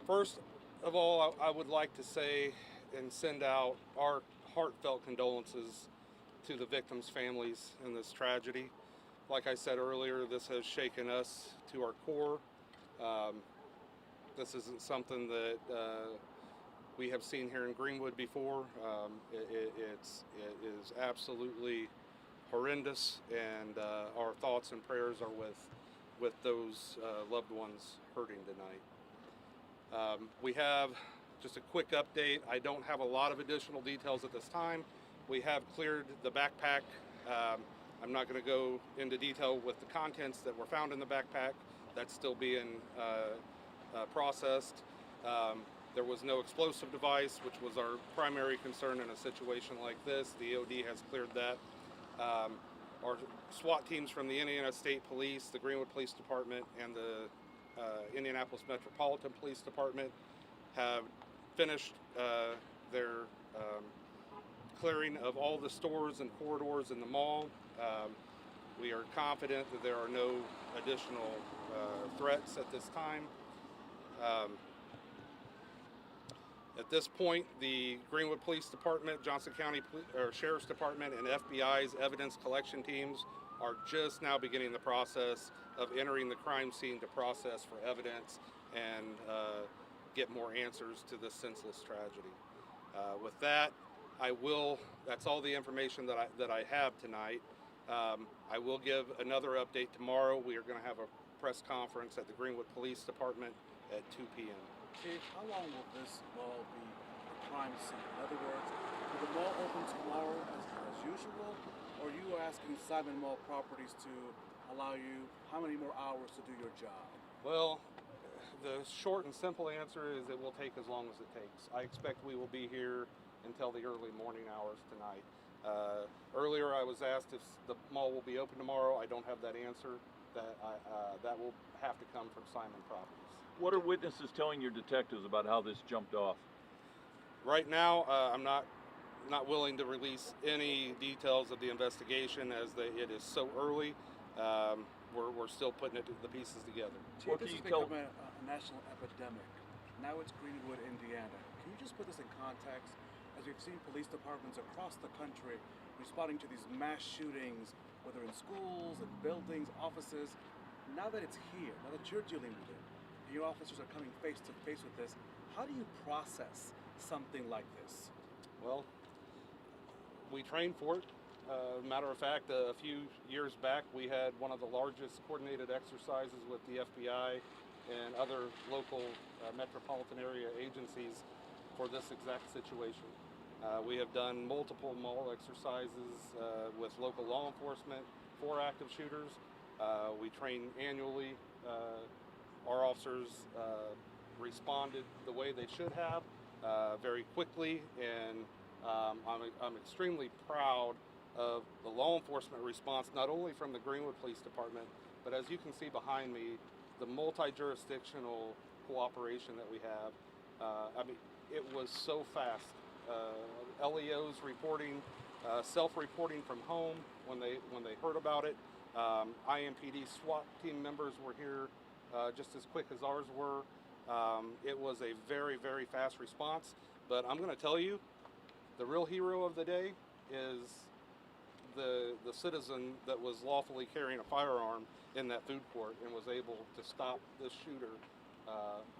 First of all, I would like to say and send out our heartfelt condolences to the victims' families in this tragedy. Like I said earlier, this has shaken us to our core. Um, this isn't something that we have seen here in Greenwood before. It is absolutely horrendous, and our thoughts and prayers are with those loved ones hurting tonight. We have just a quick update. I don't have a lot of additional details at this time. We have cleared the backpack. I'm not going to go into detail with the contents that were found in the backpack. That's still being processed. There was no explosive device, which was our primary concern in a situation like this. The EOD has cleared that. Our SWAT teams from the Indiana State Police, the Greenwood Police Department, and the Indianapolis Metropolitan Police Department have finished their clearing of all the stores and corridors in the mall. We are confident that there are no additional threats at this time. At this point, the Greenwood Police Department, Johnson County Sheriff's Department, and FBI's evidence collection teams are just now beginning the process of entering the crime scene to process for evidence and get more answers to this senseless tragedy. With that, that's all the information that I have tonight. I will give another update tomorrow. We are going to have a press conference at the Greenwood Police Department at 2 p.m. Chief, how long will this mall be a crime scene? In other words, will the mall open tomorrow as usual, or are you asking Simon Mall Properties to allow you how many more hours to do your job? Well, the short and simple answer is it will take as long as it takes. I expect we will be here until the early morning hours tonight. Earlier I was asked if the mall will be open tomorrow. I don't have that answer. That will have to come from Simon Properties. What are witnesses telling your detectives about how this jumped off? Right now, I'm not willing to release any details of the investigation as it is so early. We're still putting the pieces together. Chief, this has become a national epidemic. Now it's Greenwood, Indiana. Can you just put this in context? As we've seen police departments across the country responding to these mass shootings, whether in schools, in buildings, offices. Now that it's here, now that you're dealing with it, and your officers are coming face to face with this, how do you process something like this? Well, we train for it. Matter of fact, a few years back, we had one of the largest coordinated exercises with the FBI and other local metropolitan area agencies for this exact situation. We have done multiple mall exercises with local law enforcement for active shooters. We train annually. Our officers responded the way they should have, very quickly, and I'm extremely proud of the law enforcement response, not only from the Greenwood Police Department, but as you can see behind me, the multi-jurisdictional cooperation that we have. I mean, it was so fast. LEOs reporting, self-reporting from home when they heard about it. IMPD SWAT team members were here just as quick as ours were. It was a very, very fast response. But I'm going to tell you, the real hero of the day is the citizen that was lawfully carrying a firearm in that food court and was able to stop this shooter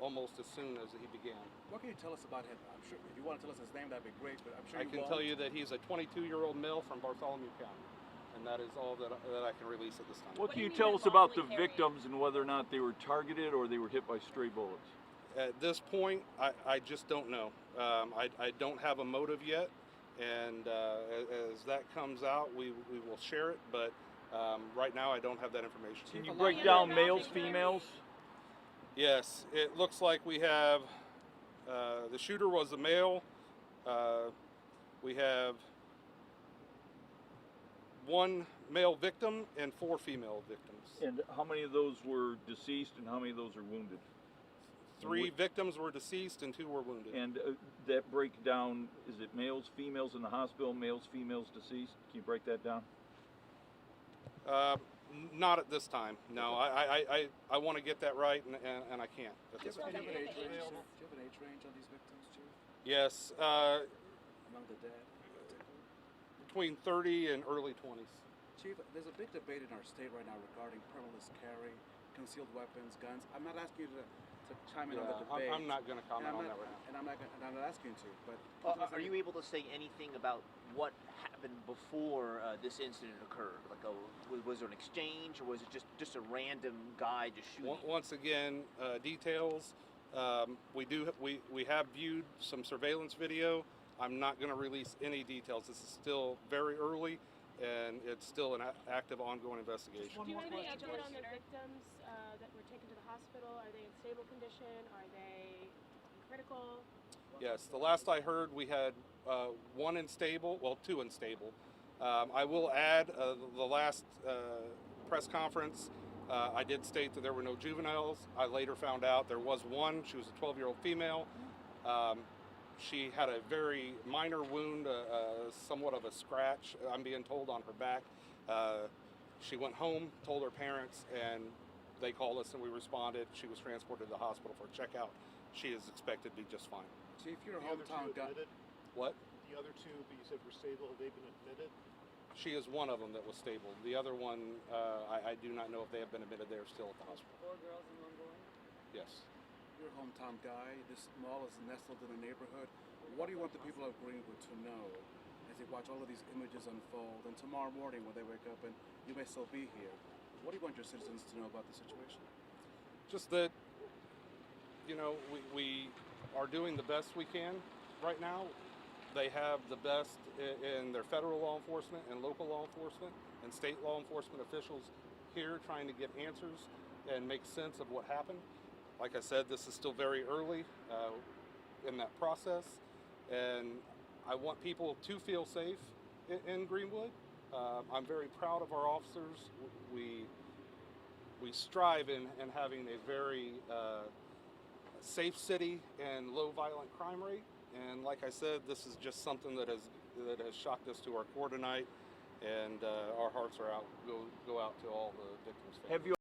almost as soon as he began. What can you tell us about him? I'm sure if you want to tell us his name, that'd be great, but I'm sure I can tell you that he's a 22-year-old male from Bartholomew County, and that is all that I can release at this time. What can you tell us about the victims and whether or not they were targeted or they were hit by stray bullets? At this point, I just don't know. I don't have a motive yet, and as that comes out, we will share it, but right now I don't have that information. Can you break down males, females? Yes, it looks like we have, the shooter was a male. We have one male victim and 4 female victims. And how many of those were deceased and how many of those are wounded? 3 victims were deceased and 2 were wounded. And that breakdown, is it males, females in the hospital, males, females deceased? Can you break that down? Not at this time. No, I want to get that right, and I can't at Do you this have time. an age range, sir? Do you have an age range on these victims, Chief? Yes, Among the dead, in particular? between 30 and early 20s. Chief, there's a big debate in our state right now regarding permitless carry, concealed weapons, guns. I'm not asking you to chime in on the debate. I'm not going to comment on that right now. And I'm not asking you to, but... Are you able to say anything about what happened before this incident occurred? Like, was there an exchange, or was it just a random guy just shooting? Once again, details. We have viewed some surveillance video. I'm not going to release any details. This is still very early, and it's still an active, ongoing investigation. Do you have any update on the victims that were taken to the hospital? Are they in stable condition? Are they critical? Yes, the last I heard, we had one unstable, well, two unstable. I will add the last press conference, I did state that there were no juveniles. I later found out there was one. She was a 12-year-old female. She had a very minor wound, somewhat of a scratch, I'm being told, on her back. She went home, told her parents, and they called us and we responded. She was transported to the hospital for a checkout. She is expected to be just fine. Chief, you're a The other hometown two guy. admitted? What? The other two that you said were stable, have they been admitted? She is one of them that was stable. The other one, I do not know if they have been admitted. They are still at the hospital. 4 girls and 1 boy? Yes. You're a hometown guy. This mall is nestled in a neighborhood. What do you want the people of Greenwood to know as they watch all of these images unfold, and tomorrow morning when they wake up and you may still be here? What do you want your citizens to know about the situation? Just that, you know, we are doing the best we can right now. They have the best in their federal law enforcement and local law enforcement and state law enforcement officials here trying to get answers and make sense of what happened. Like I said, this is still very early in that process, and I want people to feel safe in Greenwood. I'm very proud of our officers. We strive in having a very safe city and low violent crime rate. And like I said, this is just something that has shocked us to our core tonight, and our hearts are out go out to all the victims' families. Have you